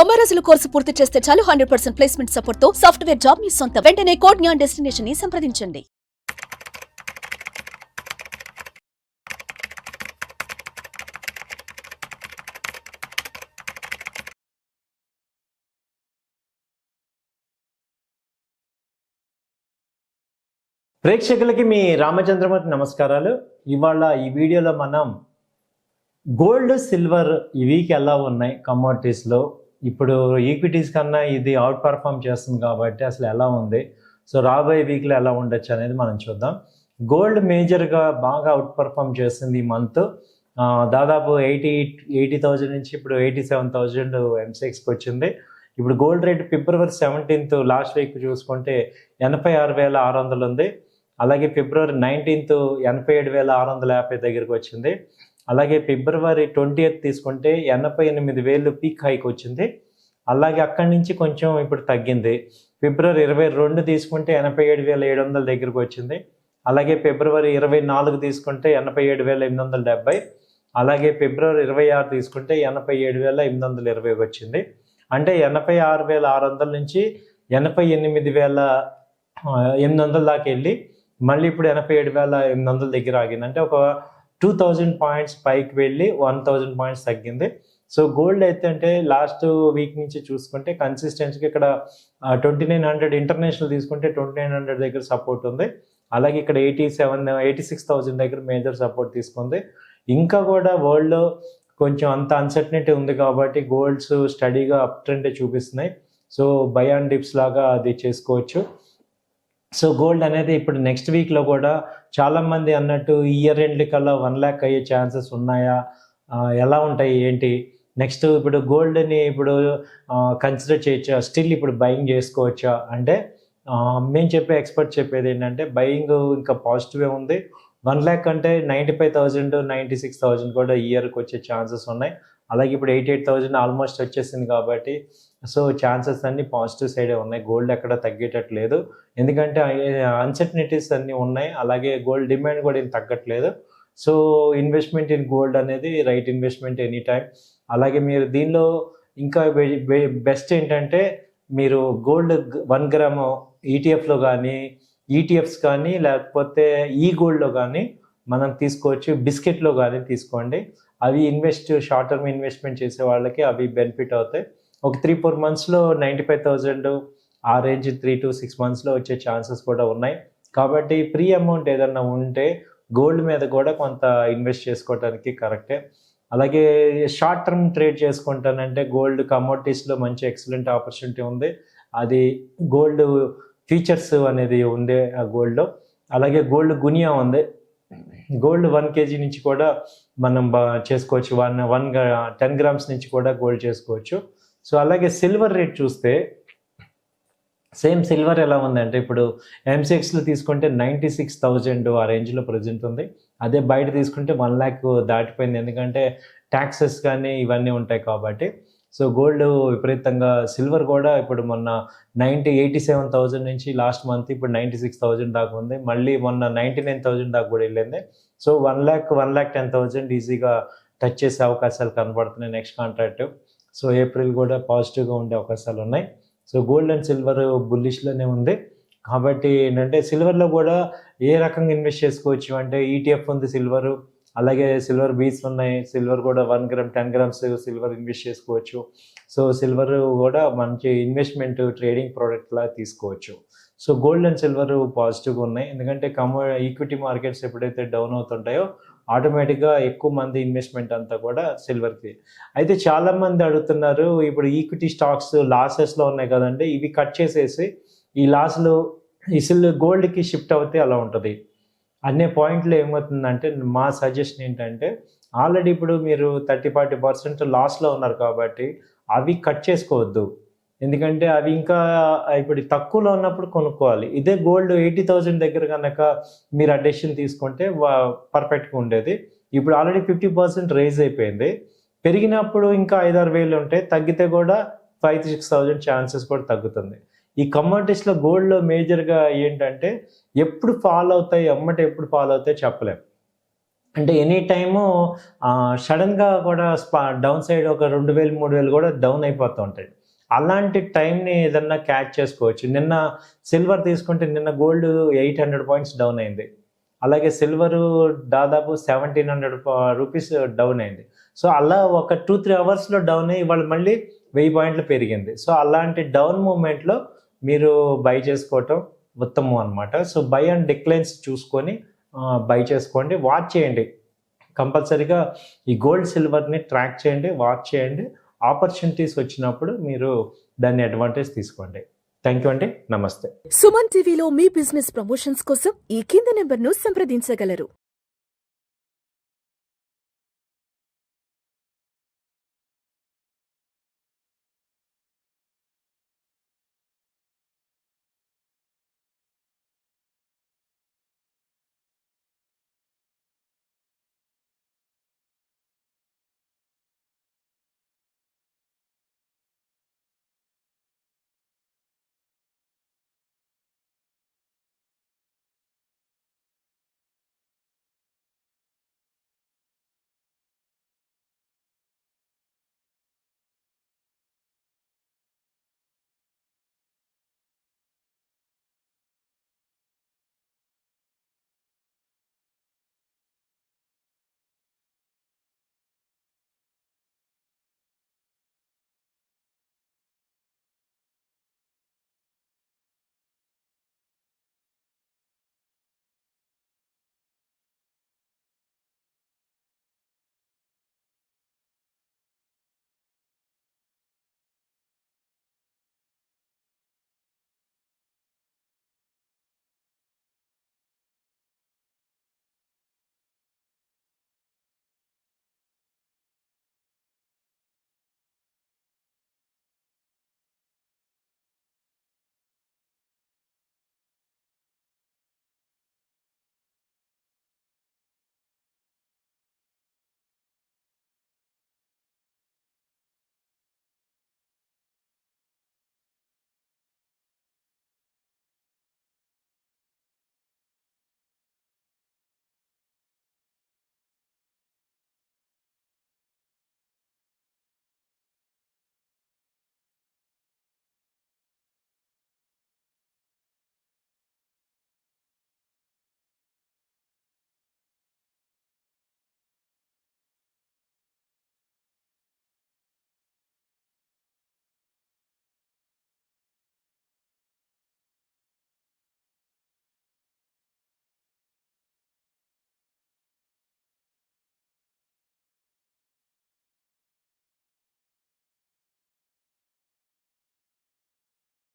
90 రోజుల కోర్సు పూర్తి చేస్తే చాలు 100% ప్లేస్మెంట్ సపోర్ట్ తో సాఫ్ట్వేర్ జాబ్ మీ సొంతం. వెంటనే కోడ్ జ్ఞాన్ డెస్టినేషన్ ని సంప్రదించండి. ప్రేక్షకులకి మీ రామచంద్రమూర్తి నమస్కారాలు. ఇవాళ ఈ వీడియోలో మనం గోల్డ్ సిల్వర్ ఈ వీక్ ఎలా ఉన్నాయి కమోడిటీస్లో, ఇప్పుడు ఈక్విటీస్ కన్నా ఇది అవుట్ పర్ఫామ్ చేస్తుంది కాబట్టి అసలు ఎలా ఉంది, సో రాబోయే వీక్లో ఎలా ఉండొచ్చు అనేది మనం చూద్దాం. గోల్డ్ మేజర్గా బాగా అవుట్ పర్ఫామ్ చేస్తుంది ఈ మంత్. దాదాపు 80,000 నుంచి ఇప్పుడు 87,000 ఎంసెక్స్కి వచ్చింది. ఇప్పుడు గోల్డ్ రేట్ ఫిబ్రవరి 17th లాస్ట్ వీక్ చూసుకుంటే 86,600 ఉంది. అలాగే ఫిబ్రవరి 19th 87,650 దగ్గరికి వచ్చింది. అలాగే ఫిబ్రవరి 20th తీసుకుంటే 88,000 పీక్ హైక్ వచ్చింది. అలాగే అక్కడి నుంచి కొంచెం ఇప్పుడు తగ్గింది. ఫిబ్రవరి 22 తీసుకుంటే 87,700 దగ్గరికి వచ్చింది. అలాగే ఫిబ్రవరి 24 తీసుకుంటే 87,870. అలాగే ఫిబ్రవరి 26 తీసుకుంటే 87,820 వచ్చింది. అంటే 86,600 నుంచి 88,800 దాకా వెళ్ళి మళ్ళీ ఇప్పుడు 87,800 దగ్గర ఆగింది. అంటే ఒక 2,000 పాయింట్స్ పైకి వెళ్ళి 1,000 పాయింట్స్ తగ్గింది. సో గోల్డ్ అయితే అంటే లాస్ట్ వీక్ నుంచి చూసుకుంటే కన్సిస్టెన్సీగా ఇక్కడ 2,900 ఇంటర్నేషనల్ తీసుకుంటే 2,900 దగ్గర సపోర్ట్ ఉంది. అలాగే ఇక్కడ 86,000 దగ్గర మేజర్ సపోర్ట్ తీసుకుంది. ఇంకా కూడా వరల్డ్లో కొంచెం అంత అన్సర్టనిటీ ఉంది కాబట్టి గోల్డ్స్ స్టడీగా అప్ ట్రెండ్ చూపిస్తున్నాయి. సో బై అండ్ డిప్స్ లాగా అది చేసుకోవచ్చు. సో గోల్డ్ అనేది ఇప్పుడు నెక్స్ట్ వీక్లో కూడా చాలామంది అన్నట్టు ఇయర్ ఎండ్ కల్లా 1 lakh అయ్యే ఛాన్సెస్ ఉన్నాయా, ఎలా ఉంటాయి ఏంటి, నెక్స్ట్ ఇప్పుడు గోల్డ్ని ఇప్పుడు కన్సిడర్ చేయొచ్చా, స్టిల్ ఇప్పుడు బయింగ్ చేసుకోవచ్చా అంటే మేము చెప్పే ఎక్స్పర్ట్ చెప్పేది ఏంటంటే బయింగ్ ఇంకా పాజిటివే ఉంది. 1 lakh అంటే 95,000 96,000 కూడా ఇయర్కి వచ్చే ఛాన్సెస్ ఉన్నాయి. అలాగే ఇప్పుడు 88,000 ఆల్మోస్ట్ వచ్చేసింది కాబట్టి సో ఛాన్సెస్ అన్నీ పాజిటివ్ సైడే ఉన్నాయి. గోల్డ్ ఎక్కడ తగ్గేటట్లేదు, ఎందుకంటే అన్సర్టనిటీస్ అన్నీ ఉన్నాయి. అలాగే గోల్డ్ డిమాండ్ కూడా ఏం తగ్గట్లేదు. సో ఇన్వెస్ట్మెంట్ ఇన్ గోల్డ్ అనేది రైట్ ఇన్వెస్ట్మెంట్ ఎనీ టైం. అలాగే మీరు దీనిలో ఇంకా బెస్ట్ ఏంటంటే మీరు గోల్డ్ 1 గ్రామ్ ఈటీఎఫ్లో కానీ ఈటీఎఫ్స్ కానీ లేకపోతే ఈ గోల్డ్లో కానీ మనం తీసుకోవచ్చు. బిస్కెట్లో కానీ తీసుకోండి. అవి షార్ట్ టర్మ్ ఇన్వెస్ట్మెంట్ చేసే వాళ్ళకి అవి బెనిఫిట్ అవుతాయి. ఒక 3-4 monthsలో 95,000 ఆ రేంజ్ 3 to 6 monthsలో వచ్చే ఛాన్సెస్ కూడా ఉన్నాయి. కాబట్టి ప్రీ అమౌంట్ ఏదన్నా ఉంటే గోల్డ్ మీద కూడా కొంత ఇన్వెస్ట్ చేసుకోవడానికి కరెక్టే. అలాగే షార్ట్ టర్మ్ ట్రేడ్ చేసుకుంటానంటే గోల్డ్ కమోడిటీస్లో మంచి ఎక్సలెంట్ ఆపర్చునిటీ ఉంది. అది గోల్డ్ ఫీచర్స్ అనేది ఉంది ఆ గోల్డ్లో. అలాగే గోల్డ్ గునియా ఉంది. గోల్డ్ 1 kg నుంచి కూడా మనం చేసుకోవచ్చు. 10 grams నుంచి కూడా గోల్డ్ చేసుకోవచ్చు. సో అలాగే సిల్వర్ రేట్ చూస్తే సేమ్ సిల్వర్ ఎలా ఉందంటే ఇప్పుడు ఎంసెక్స్లో తీసుకుంటే 96,000 ఆ రేంజ్లో ప్రజెంట్ ఉంది. అదే బయట తీసుకుంటే 1 lakh దాటిపోయింది, ఎందుకంటే ట్యాక్సెస్ కానీ ఇవన్నీ ఉంటాయి కాబట్టి. సో గోల్డ్ విపరీతంగా, సిల్వర్ కూడా ఇప్పుడు మొన్న 87,000 నుంచి లాస్ట్ మంత్ ఇప్పుడు 96,000 దాకా ఉంది. మళ్ళీ మొన్న 99,000 దాకా కూడా వెళ్ళింది. సో 1,10,000 ఈజీగా టచ్ చేసే అవకాశాలు కనబడుతున్నాయి నెక్స్ట్ కాంట్రాక్ట్. సో ఏప్రిల్ కూడా పాజిటివ్గా ఉండే అవకాశాలు ఉన్నాయి. సో గోల్డ్ అండ్ సిల్వర్ బుల్లిష్లోనే ఉంది. కాబట్టి ఏంటంటే సిల్వర్లో కూడా ఏ రకంగా ఇన్వెస్ట్ చేసుకోవచ్చు అంటే ఈటీఎఫ్ ఉంది సిల్వరు, అలాగే సిల్వర్ బీస్ ఉన్నాయి. సిల్వర్ కూడా 1 gram 10 grams సిల్వర్ ఇన్వెస్ట్ చేసుకోవచ్చు. సో సిల్వర్ కూడా మంచి ఇన్వెస్ట్మెంట్ ట్రేడింగ్ ప్రోడక్ట్ లాగా తీసుకోవచ్చు. సో గోల్డ్ అండ్ సిల్వర్ పాజిటివ్గా ఉన్నాయి, ఎందుకంటే ఈక్విటీ మార్కెట్స్ ఎప్పుడైతే డౌన్ అవుతుంటాయో ఆటోమేటిక్గా ఎక్కువ మంది ఇన్వెస్ట్మెంట్ అంతా కూడా సిల్వర్కి. అయితే చాలామంది అడుగుతున్నారు, ఇప్పుడు ఈక్విటీ స్టాక్స్ లాసెస్లో ఉన్నాయి కదండి, ఇవి కట్ చేసేసి ఈ లాస్లు గోల్డ్కి షిఫ్ట్ అవుతే అలా ఉంటుంది అనే పాయింట్లో ఏమవుతుందంటే మా సజెషన్ ఏంటంటే ఆల్రెడీ ఇప్పుడు మీరు 30-40% లాస్లో ఉన్నారు కాబట్టి అవి కట్ చేసుకోవద్దు. ఎందుకంటే అవి ఇంకా ఇప్పుడు తక్కువలో ఉన్నప్పుడు కొనుక్కోవాలి. ఇదే గోల్డ్ 80,000 దగ్గర కనుక మీరు ఆ డెసిషన్ తీసుకుంటే పర్ఫెక్ట్గా ఉండేది. ఇప్పుడు ఆల్రెడీ 50% రైజ్ అయిపోయింది. పెరిగినప్పుడు ఇంకా 5-6 వేలు ఉంటాయి, తగ్గితే కూడా 5,000-6,000 ఛాన్సెస్ కూడా తగ్గుతుంది. ఈ కమోడిటీస్లో గోల్డ్లో మేజర్గా ఏంటంటే ఎప్పుడు ఫాల్ అవుతాయి, ఎప్పుడు ఫాల్ అవుతాయి చెప్పలేం. అంటే ఎనీ టైము సడన్గా కూడా డౌన్ సైడ్ ఒక 2000 3000 కూడా డౌన్ అయిపోతూ ఉంటాయి. అలాంటి టైంని ఏదన్నా క్యాచ్ చేసుకోవచ్చు. నిన్న సిల్వర్ తీసుకుంటే నిన్న గోల్డ్ 800 పాయింట్స్ డౌన్ అయింది. అలాగే సిల్వరు దాదాపు 1700 రూపీస్ డౌన్ అయింది. సో అలా ఒక 2-3 అవర్స్లో డౌన్ అయ్యి ఇవాళ మళ్ళీ 1000 పాయింట్లు పెరిగింది. సో అలాంటి డౌన్ మూమెంట్లో మీరు బై చేసుకోవటం ఉత్తమం అనమాట. సో బై అండ్ డిక్లైన్స్ చూసుకొని బై చేసుకోండి. వాచ్ చేయండి, కంపల్సరీగా ఈ గోల్డ్ సిల్వర్ని ట్రాక్ చేయండి, వాచ్ చేయండి. ఆపర్చునిటీస్ వచ్చినప్పుడు మీరు దాన్ని అడ్వాంటేజ్ తీసుకోండి. థ్యాంక్ యూ అండి, నమస్తే. సుమన్ టీవీలో మీ బిజినెస్ ప్రమోషన్స్ కోసం ఈ కింది నెంబర్ను సంప్రదించగలరు.